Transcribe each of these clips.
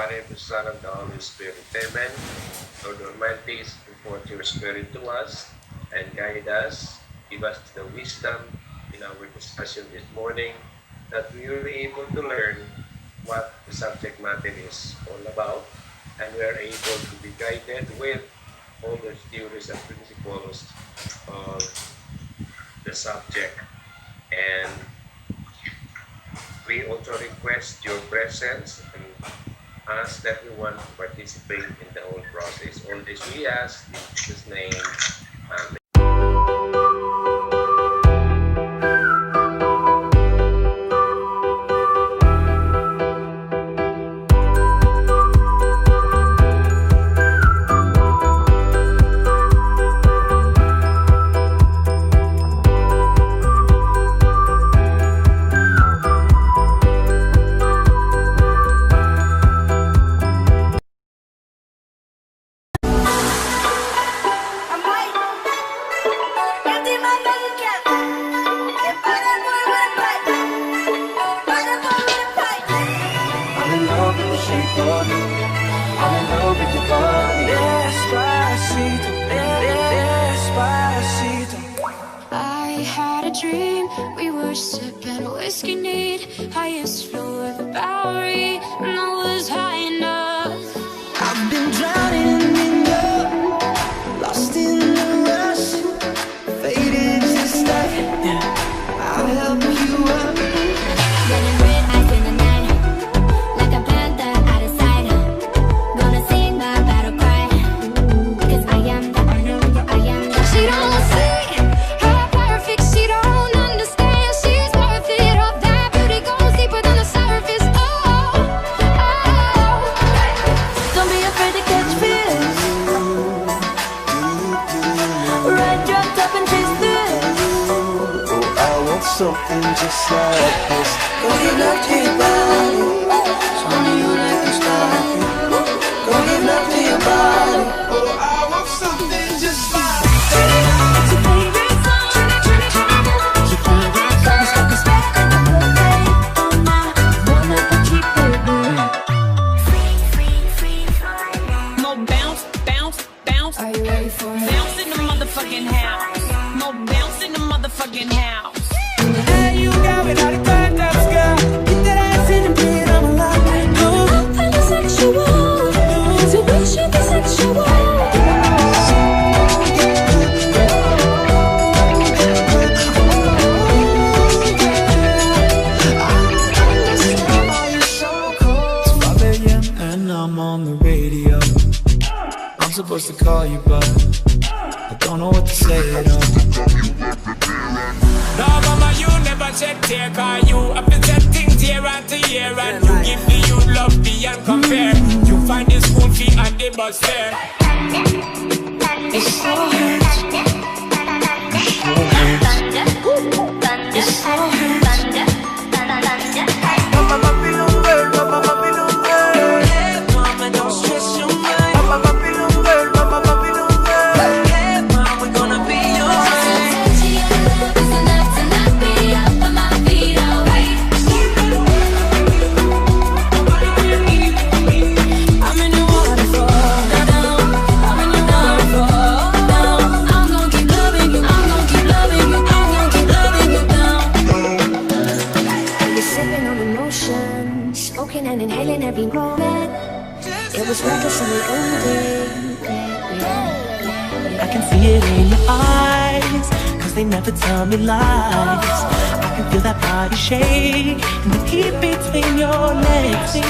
Father, the Son, and the Holy Spirit. Amen. Lord Almighty, import your Spirit to us and guide us. Give us the wisdom in our discussion this morning that we will be able to learn what the subject matter is all about, and we are able to be guided with all the theories and principles of the subject. And we also request your presence and ask everyone to participate in the whole process. All this we ask in Jesus' name. Amen. Something just like this. Go get love to your body. Show me you like you style. Go get love to your body. Oh, I want something just like this. It's your favorite song. Your favorite song. It's like a smack in the birthday. Oh my, wanna keep it good. Free. More bounce, bounce, bounce. Are you ready for it? Bounce in the motherfucking house. More bounce in the motherfucking house. Without a time, that's girl. Get that ass in the bed, I'm alive. I'm feeling sexual. So we should be sexual. It's 5 a.m. and I'm on the radio. I'm supposed to call you, but I don't know what to say at all. No, mama, you never shed tear. Cause you have been set things year after year. And you give me you love beyond compare. You find the school fee and the bus fare. It so hurts. It so hurts. Mama, Babylon girl, Mama, Babylon girl. Hey, mama, don't stress your mind. Mama, Babylon girl, Mama, Babylon girl. Hey, mama, we're gonna be alright. And inhaling every moment. It was reckless and we owned it. I can see it in your eyes, cause they never tell me lies. I can feel that body shake and the heat between your legs. Here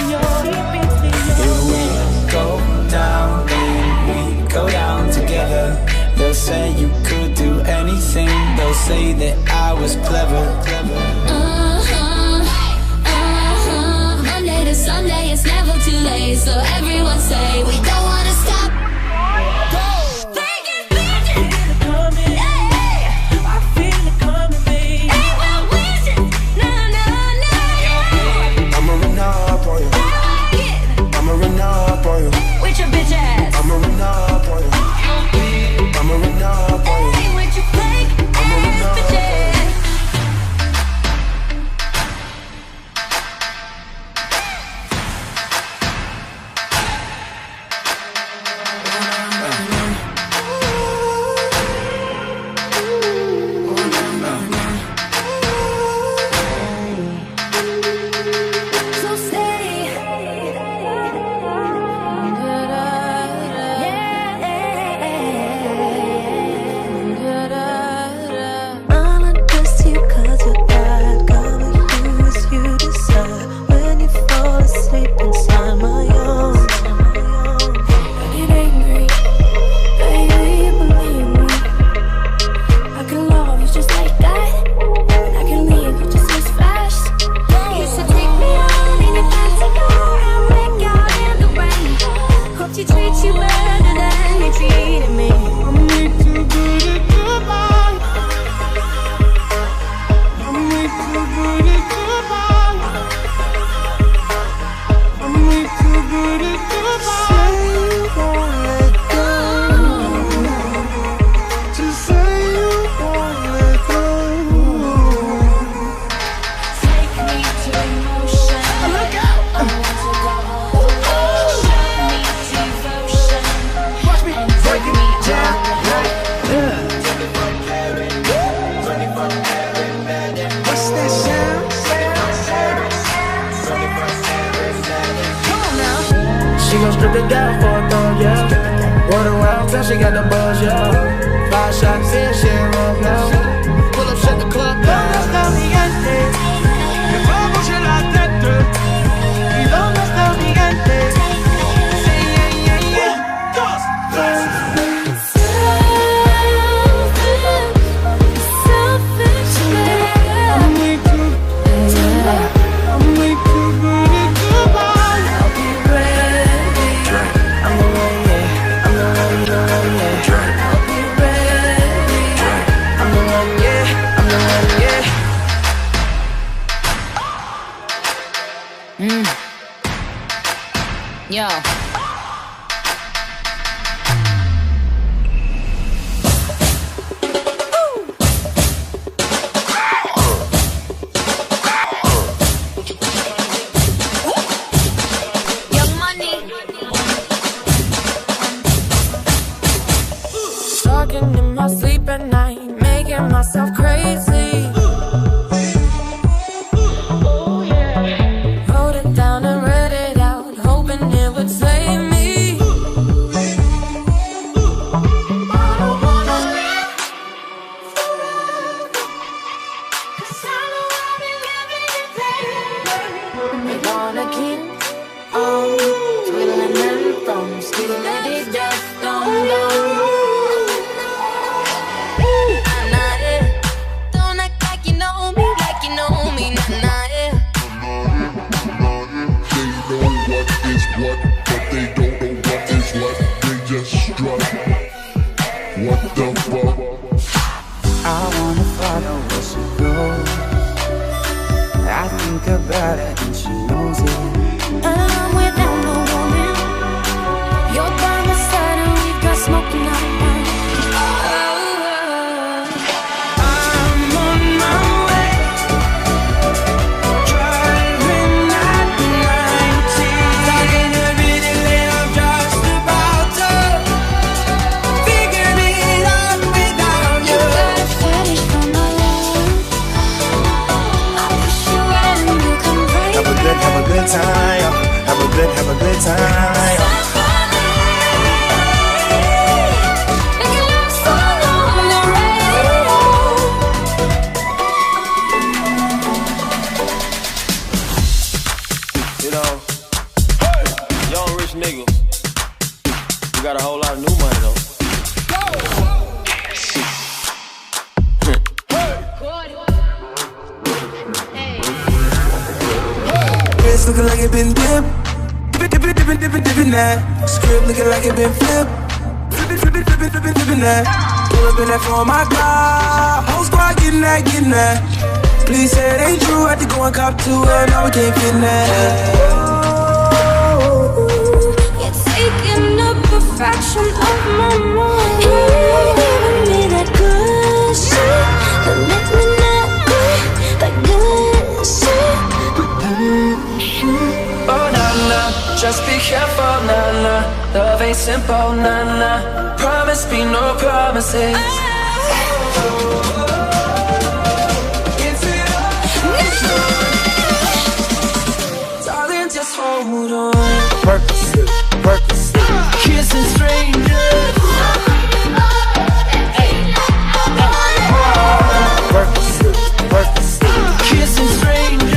we go down, then we go down together. They'll say you could do anything. They'll say that I was clever. Monday to Sunday, it's never too late. So everyone say we don't wanna stop. With your bitch ass. I'ma run up on you. I'ma run up on you. Hey, with your fake ass bitches. she gon' strip it down for a thug, yeah. Run around till she got the buzz, yeah. 5 shots in, she ain't love now. Pull up, shut the club down. ¿Dónde está mi gente? Que vamos a la tête. ¿Y dónde está mi gente? Yo. Young money. Talking in my sleep at night, making myself crazy. Wrote it down and read it out, hoping it would save me. I don't wanna live forever, 'cause I know I've been living in pain. They wanna keep on twiddling them thumbs, till they just don't go. Don't act like you know me, nah, nah, yeah. They know what is what, but they don't know what is what. They just strut. What the fuck? I wanna follow where she goes. I think about it and she knows it. And I'm without no woman. You're by my side and we've got smoking out of mind. I'm on my way, driving at 90. Talking to me lately, I'm just about to figure it out without You you. got a fetish for my love. I push you out and you come right Have a good time. Have a good time. Make it last so long on the radio. You know, young rich nigga, you got a whole lot of new money though. It's looking like it been dipped. Dippin' that. Script looking like it been flipped. Flippin' that. Pull up in that for my car. Whole squad getting that. Please say it ain't true. Had to go and cop to it. No, we can't fit in that. You're taking up a fraction of my mind. Giving me that good shit that makes me not good. That good shit. Oh, nah, just be careful, nah. Love ain't simple, nah. Promise me no promises. Darling, just hold on. Percocet, kissing strangers. Percocet, kissing strangers.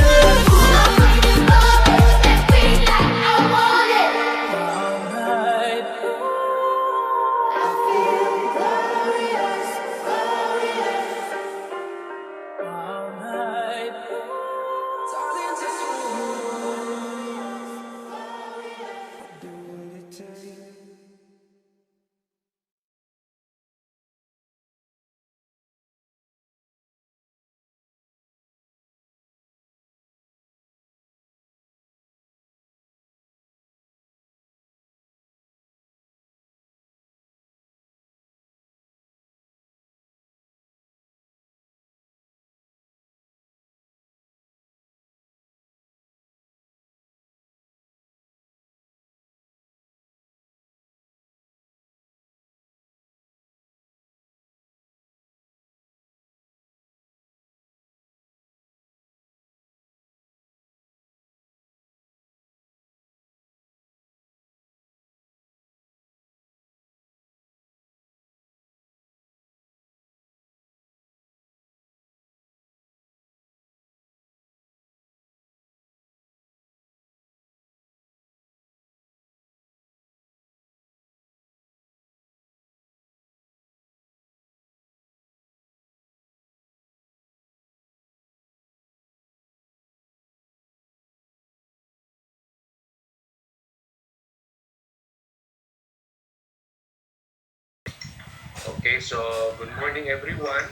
Okay, so good morning everyone.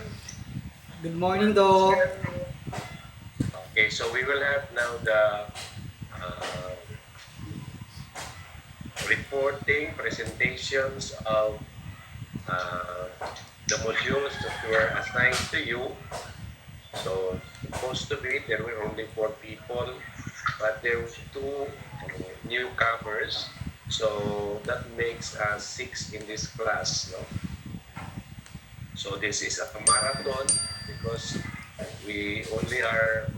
Good morning, Doc. Okay, so we will have now the uh, reporting presentations of uh, the modules that were assigned to you. So supposed to be there were only 4 people, but there were two newcomers. So that makes us 6 in this class. No? So this is a marathon because we only are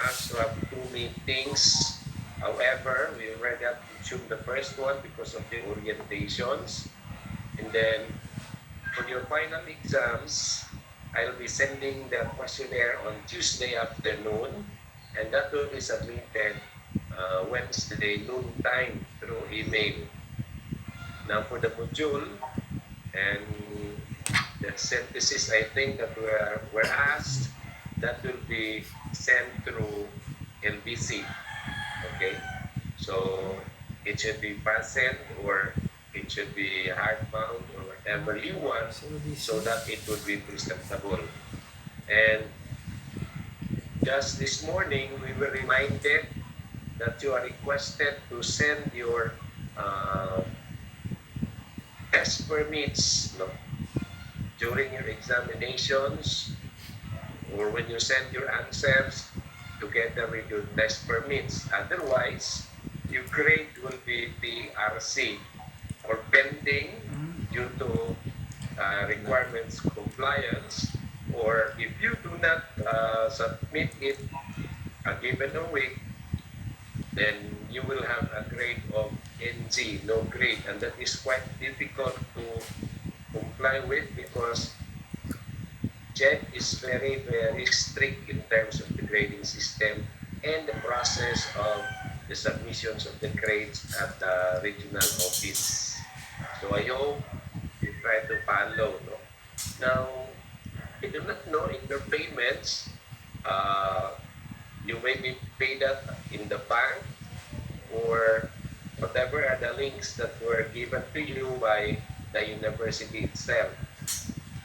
asked to have 2 meetings. However, we already have consumed the first one because of the orientations. And then for your final exams, I'll be sending the questionnaire on Tuesday afternoon, and that will be submitted Wednesday noon time through email. Now for the module and the synthesis, I think that were asked, that will be sent through LBC. Okay, so it should be fastened or it should be hardbound or whatever you want so that it would be presentable. And just this morning, we were reminded that you are requested to send your test permits, no, during your examinations or when you send your answers together with your test permits. Otherwise, your grade will be PRC or pending due to requirements compliance, or if you do not submit it a given a week, then you will have a grade of NG, no grade, and that is quite difficult to comply with because JED is very, very strict in terms of the grading system and the process of the submissions of the grades at the regional office. So I hope you try to follow. No? Now, I do not know in your payments, you may be paid that in the bank or whatever are the links that were given to you by the university itself.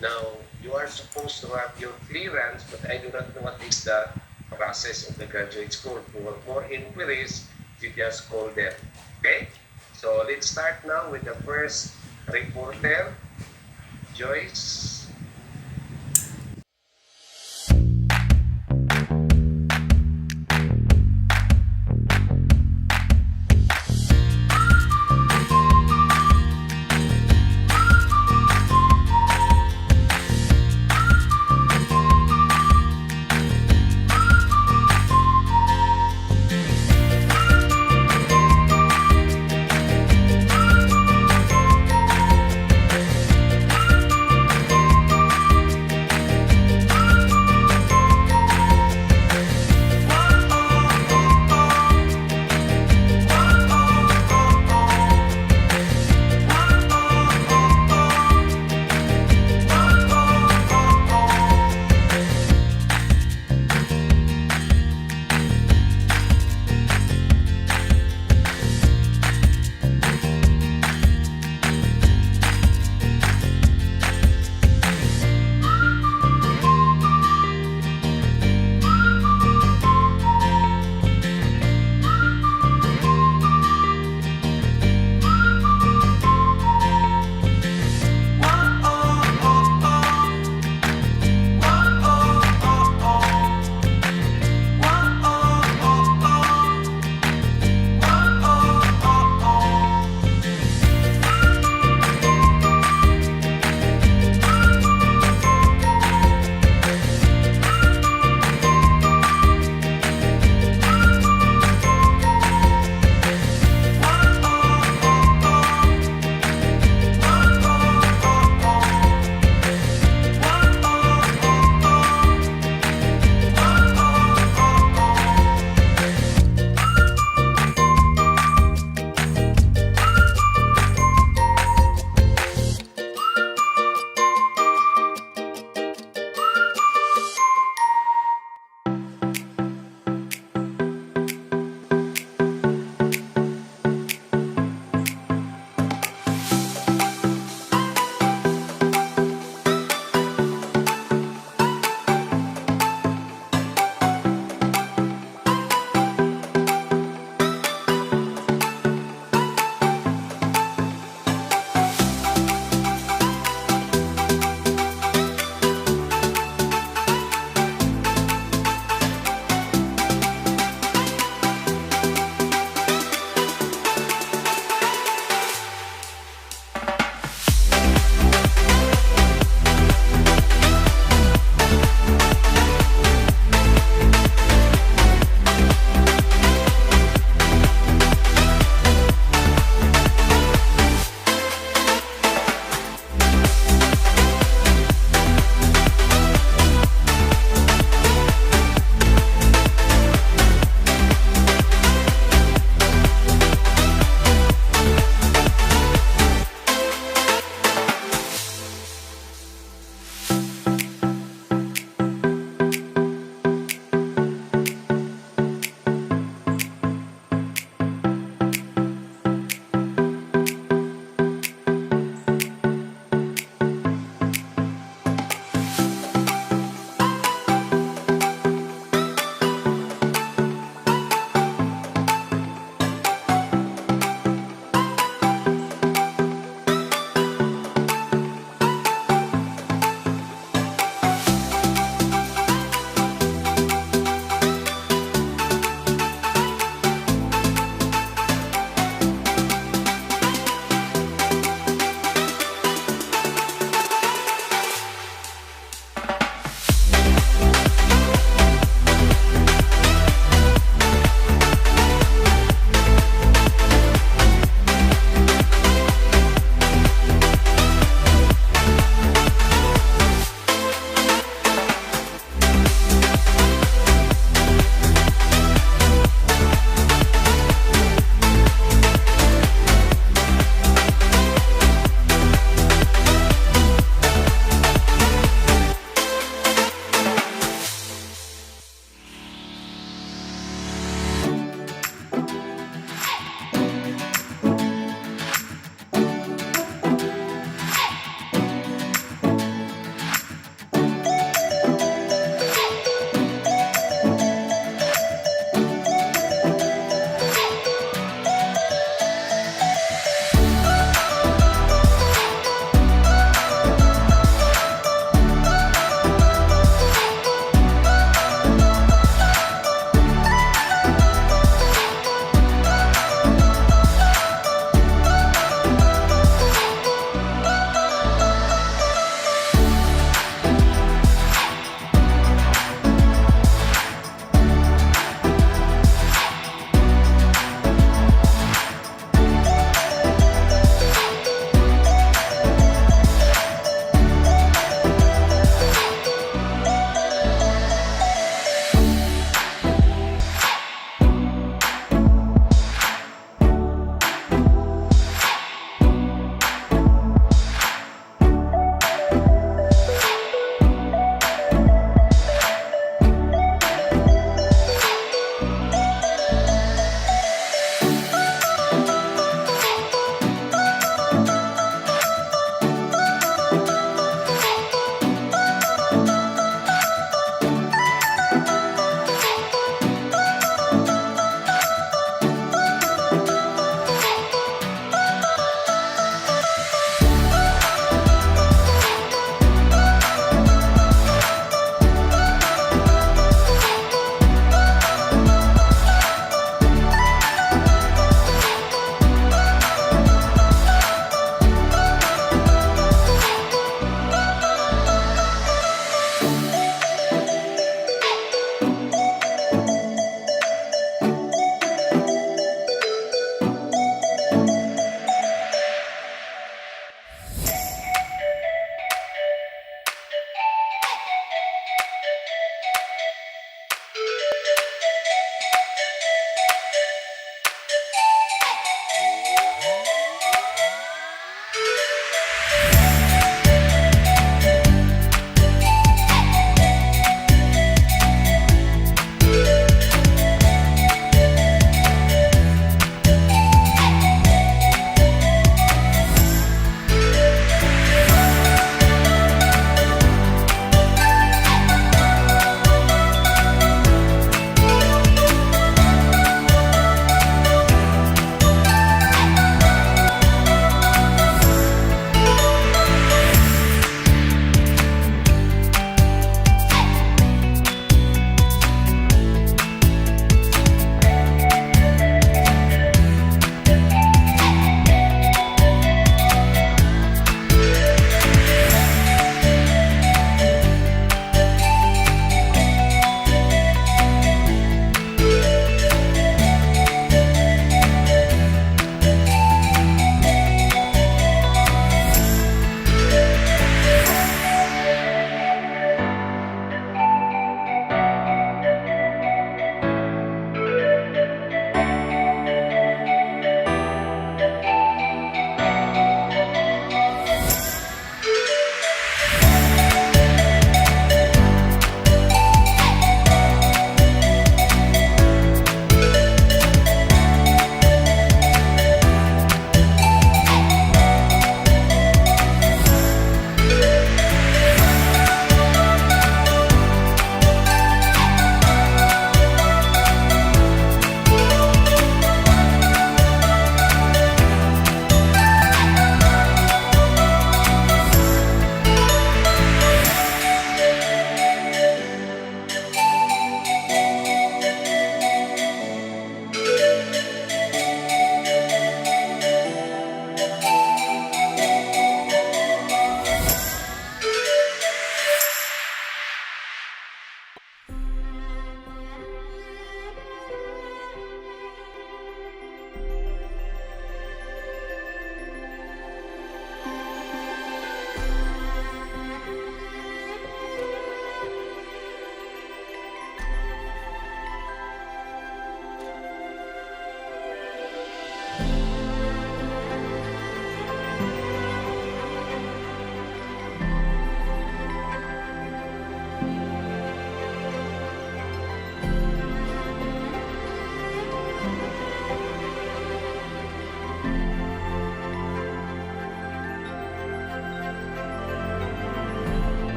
Now, you are supposed to have your clearance, but I do not know what is the process of the graduate school. For more inquiries, you just call them. Okay? So let's start now with the first reporter, Joyce.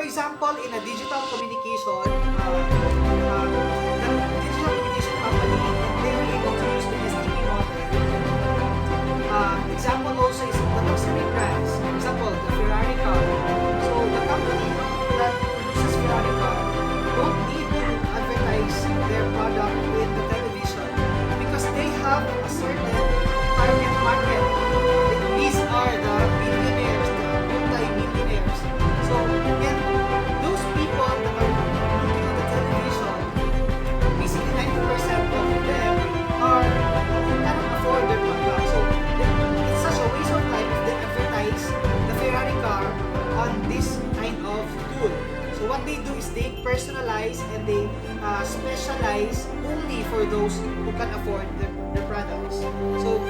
for example, in a digital communication, the digital communication company, they were able to use the STP model. Example also is the luxury brands. For example, the Ferrari car. So the company that produces Ferrari car don't need to advertise their product in the television because they have a certain target market. These are the millionaires, the multi-millionaires. So, and those people that are looking on the television, basically 90% of them are cannot afford their product. So, it's such a waste of time if they advertise the Ferrari car on this kind of tool. So, what they do is they personalize and they specialize only for those who can afford their products. So,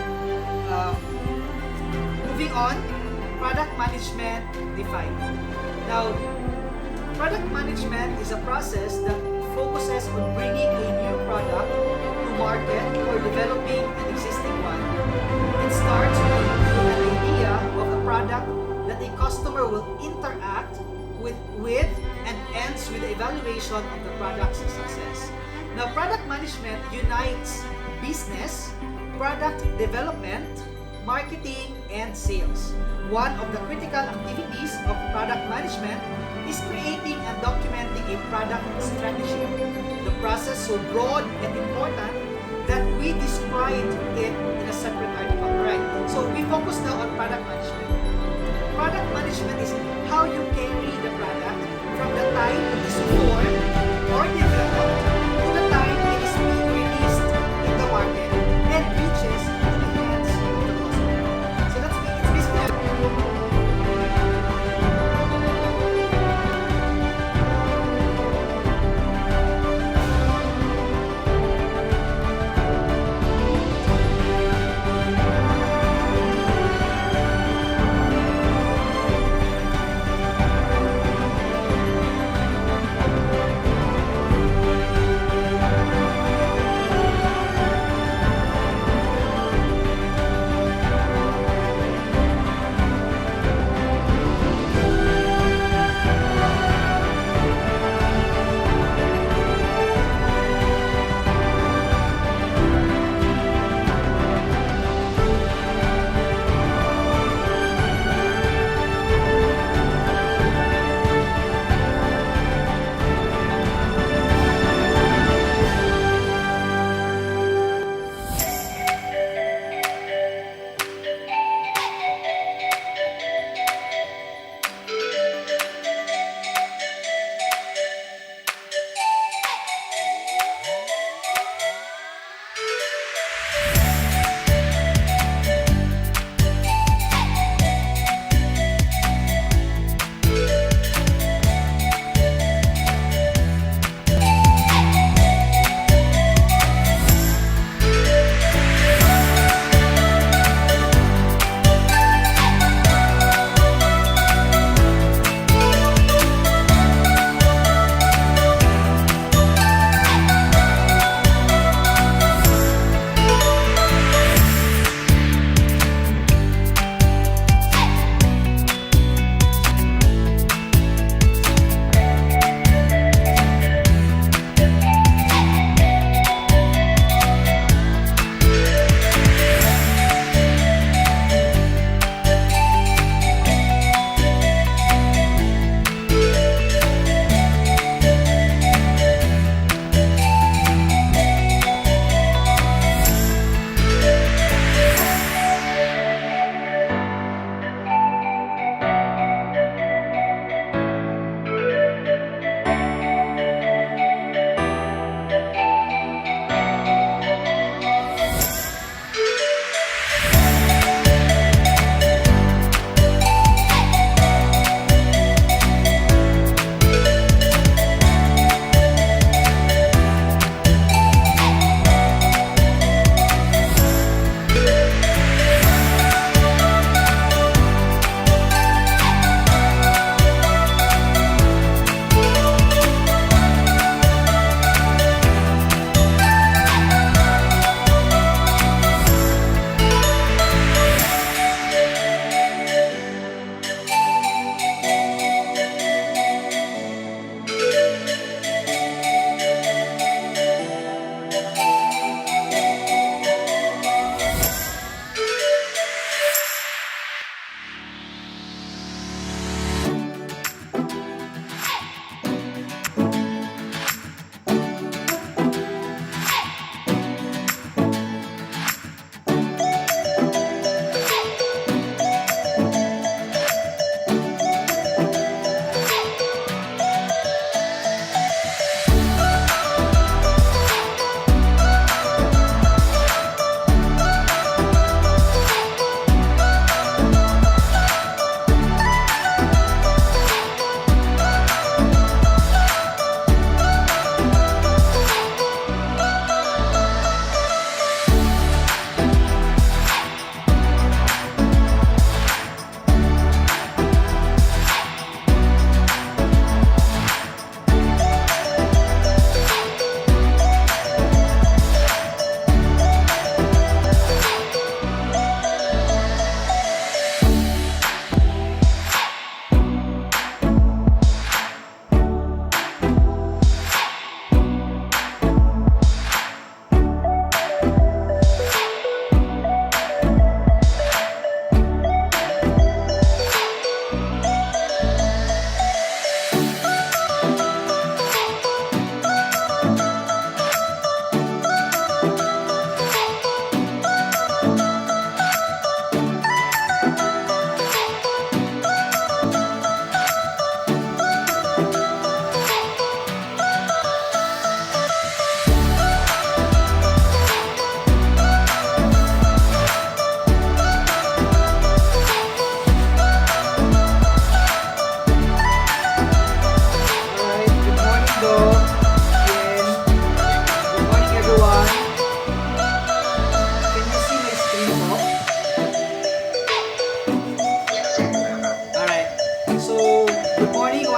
moving on, product management defined. Now, product management is a process that focuses on bringing a new product to market or developing an existing one. It starts with an idea of a product that a customer will interact with and ends with the evaluation of the product's success. Now, product management unites business, product development, marketing, and sales. One of the critical activities of product management is creating and documenting a product strategy. The process so broad and important that we described it in a separate article, right? So we focus now on product management. Product management is how you carry the product from the time it is formed or developed to the time it is being released in the market and reaches to the hands of the customer. So it's basically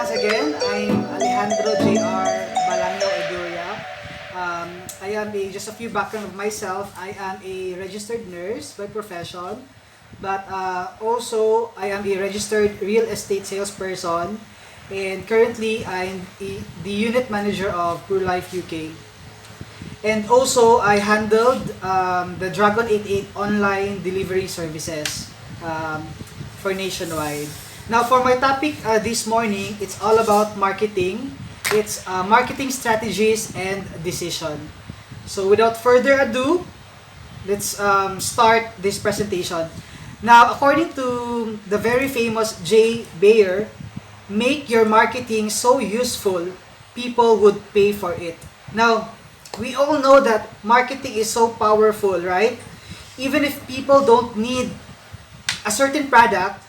once again. I'm Alejandro J.R. Balangao Eduria. Just a few background of myself. I am a registered nurse by profession, but also I am a registered real estate salesperson, and currently I'm the unit manager of Pure Life UK. And also I handled the Dragon 88 online delivery services for nationwide. Now for my topic this morning, it's all about marketing. It's marketing strategies and decision. So without further ado, let's start this presentation. Now, according to the very famous Jay Bayer, make your marketing so useful, people would pay for it. Now, we all know that marketing is so powerful, right? Even if people don't need a certain product,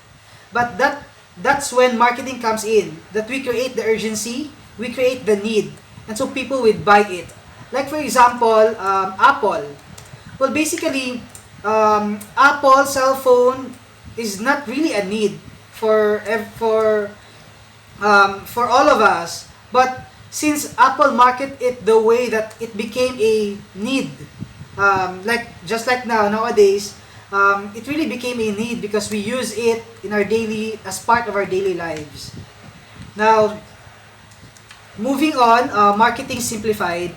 but that's when marketing comes in. That we create the urgency, we create the need, and so people would buy it. Like for example, Apple. Well, basically, Apple cell phone is not really a need for all of us. But since Apple market it the way that it became a need, just like nowadays, it really became a need because we use it in our daily as part of our daily lives. Now, moving on, marketing simplified.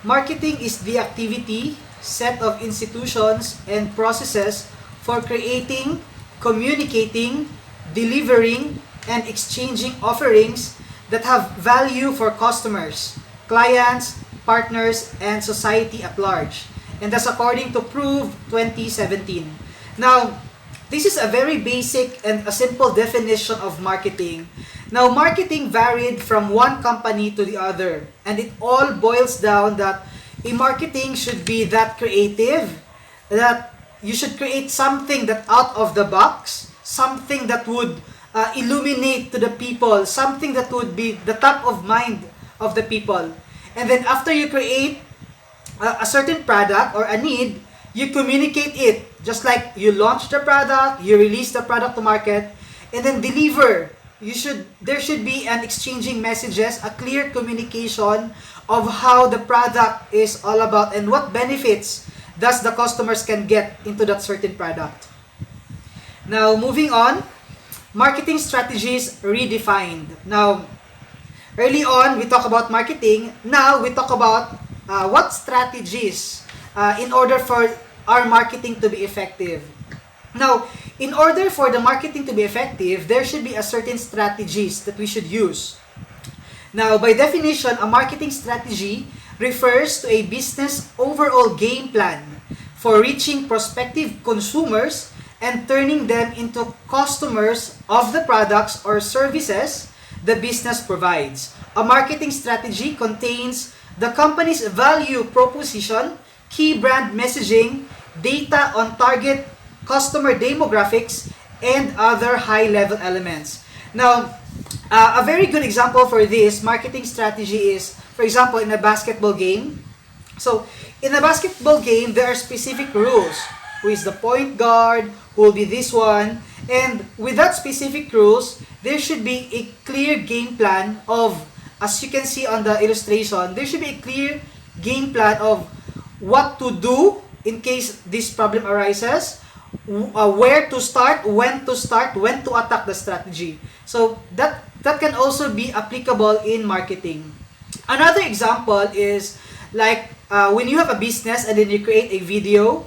Marketing is the activity, set of institutions and processes for creating, communicating, delivering, and exchanging offerings that have value for customers, clients, partners, and society at large. And that's according to Prove 2017. Now, this is a very basic and a simple definition of marketing. Now, marketing varied from one company to the other, and it all boils down that a marketing should be that creative, that you should create something that out of the box, something that would illuminate to the people, something that would be the top of mind of the people. And then after you create a certain product or a need, you communicate it. Just like you launch the product, you release the product to market, and then deliver. There should be an exchanging messages, a clear communication of how the product is all about and what benefits thus the customers can get into that certain product. Now, moving on, marketing strategies redefined. Now, early on, we talk about marketing. Now, we talk about what strategies in order for our marketing to be effective. Now, in order for the marketing to be effective, there should be a certain strategies that we should use. Now, by definition, a marketing strategy refers to a business overall game plan for reaching prospective consumers and turning them into customers of the products or services the business provides. A marketing strategy contains the company's value proposition, key brand messaging, data on target customer demographics, and other high-level elements. Now, a very good example for this marketing strategy is, for example, in a basketball game. So, in a basketball game, there are specific rules. Who is the point guard? Who will be this one? And with that specific rules, there should be a clear game plan of, as you can see on the illustration, there should be a clear game plan of what to do in case this problem arises, where to start, when to attack the strategy. So that can also be applicable in marketing. Another example is like when you have a business and then you create a video.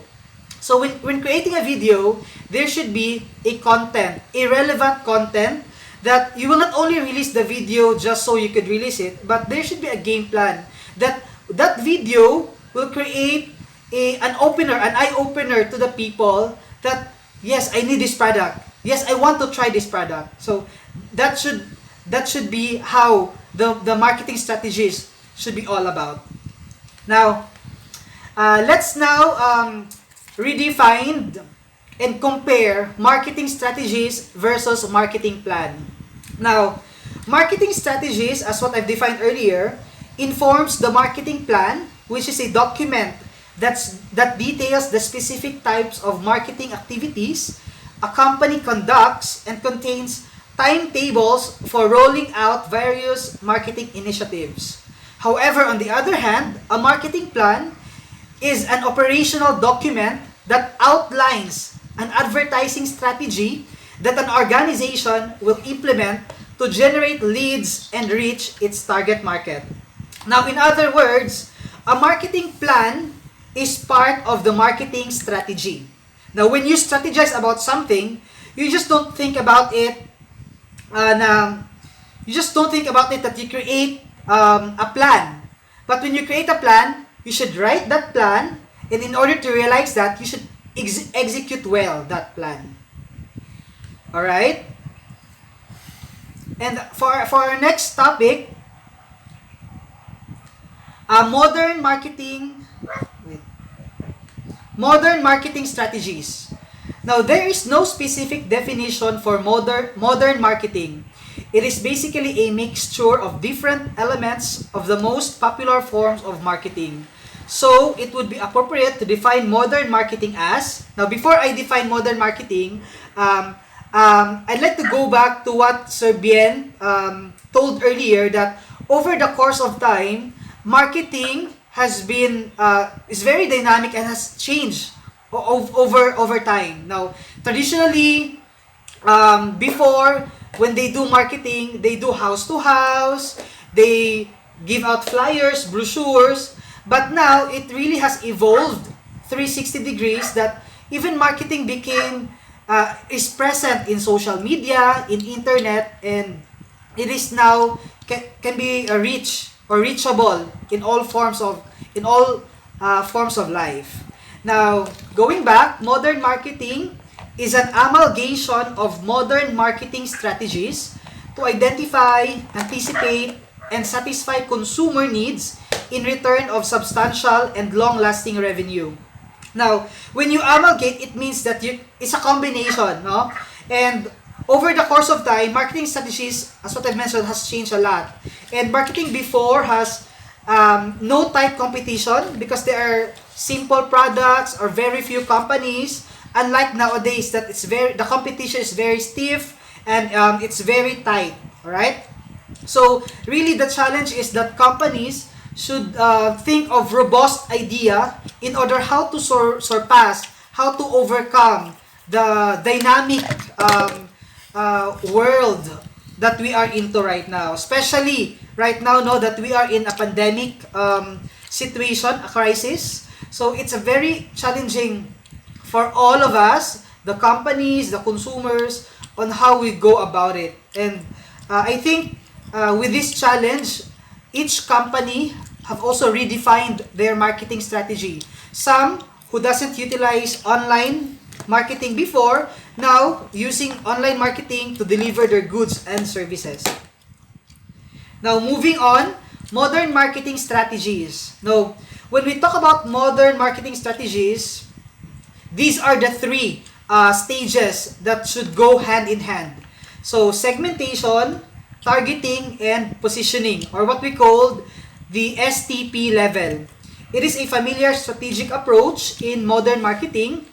So when creating a video, there should be a content, a relevant content that you will not only release the video just so you could release it, but there should be a game plan that video will create an eye opener to the people that yes, I need this product. Yes, I want to try this product. So that should be how the marketing strategies should be all about. Now, let's now redefine and compare marketing strategies versus marketing plan. Now, marketing strategies, as what I've defined earlier, informs the marketing plan, which is a document that details the specific types of marketing activities a company conducts and contains timetables for rolling out various marketing initiatives. However, on the other hand, a marketing plan is an operational document that outlines an advertising strategy that an organization will implement to generate leads and reach its target market. Now, in other words, a marketing plan is part of the marketing strategy. Now, when you strategize about something, you just don't think about it that you create a plan. But when you create a plan, you should write that plan, and in order to realize that, you should execute well that plan. Alright? And for our next topic, modern marketing strategies. Now, there is no specific definition for modern marketing. It is basically a mixture of different elements of the most popular forms of marketing. So, it would be appropriate to define modern marketing as... Now, before I define modern marketing, I'd like to go back to what Sir Bien told earlier, that over the course of time, marketing is very dynamic and has changed over time. Now, traditionally, before, when they do marketing, they do house to house, they give out flyers, brochures, but now it really has evolved 360 degrees, that even marketing is present in social media, in internet, and it is now can be reachable in all forms of life. Now, going back, modern marketing is an amalgamation of modern marketing strategies to identify, anticipate, and satisfy consumer needs in return of substantial and long-lasting revenue. Now, when you amalgate, it means that it's a combination, no? And over the course of time, marketing strategies, as what I've mentioned, has changed a lot. And marketing before has no tight competition because there are simple products or very few companies. Unlike nowadays, that the competition is very stiff and it's very tight. All right. So really, the challenge is that companies should think of robust idea in order how to surpass, how to overcome the dynamic world that we are into right now. Especially right now, that we are in a pandemic situation, a crisis. So it's a very challenging for all of us, the companies, the consumers, on how we go about it. And I think with this challenge, each company have also redefined their marketing strategy. Some who doesn't utilize online marketing before, now using online marketing to deliver their goods and services. Now, moving on, modern marketing strategies. Now, when we talk about modern marketing strategies, these are the three stages that should go hand in hand. So, segmentation, targeting, and positioning, or what we call the STP level. It is a familiar strategic approach in modern marketing.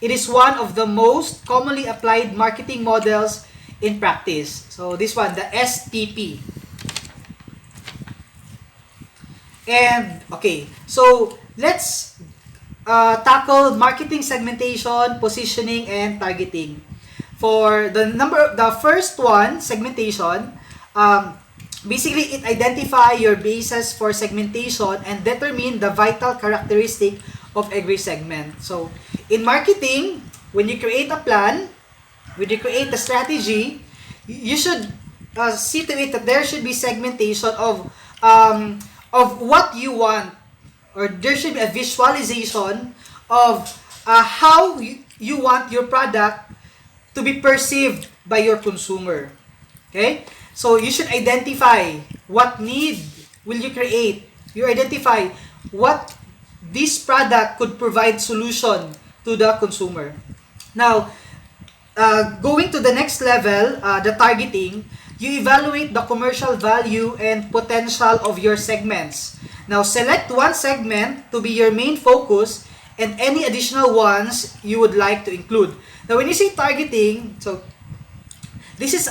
It is one of the most commonly applied marketing models in practice. So, this one, the STP. And, okay, so let's tackle marketing segmentation, positioning, and targeting. For the first one, segmentation, basically it identify your basis for segmentation and determine the vital characteristic of every segment. So, in marketing, when you create a plan, when you create a strategy, you should see to it that there should be segmentation of what you want, or there should be a visualization of how you want your product to be perceived by your consumer. Okay? So, you should identify what need will you create. You identify what this product could provide solution to the consumer. Now, going to the next level, the targeting, you evaluate the commercial value and potential of your segments. Now, select one segment to be your main focus and any additional ones you would like to include. Now, when you say targeting, so this is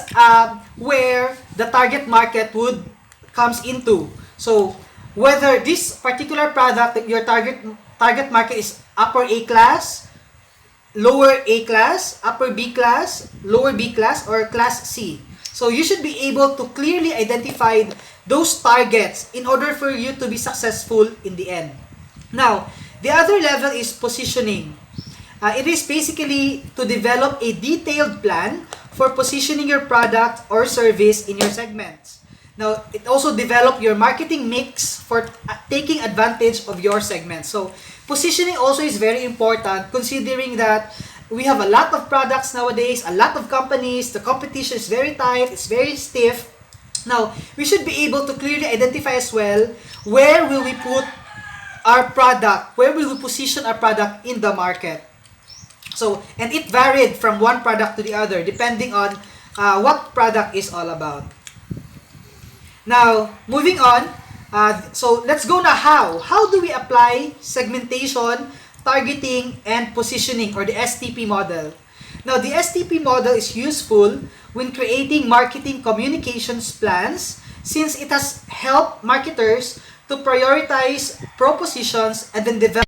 where the target market would comes into. So whether this particular product that your target market is upper A class, lower A class, upper B class, lower B class, or class C. So you should be able to clearly identify those targets in order for you to be successful in the end. Now, the other level is positioning. It is basically to develop a detailed plan for positioning your product or service in your segments. Now, it also develop your marketing mix for taking advantage of your segment. So, positioning also is very important considering that we have a lot of products nowadays, a lot of companies, the competition is very tight, it's very stiff. Now, we should be able to clearly identify as well where will we put our product, where will we position our product in the market. So, and it varied from one product to the other depending on what product is all about. Now, moving on, so let's go now how. How do we apply segmentation, targeting, and positioning, or the STP model? Now, the STP model is useful when creating marketing communications plans since it has helped marketers to prioritize propositions and then develop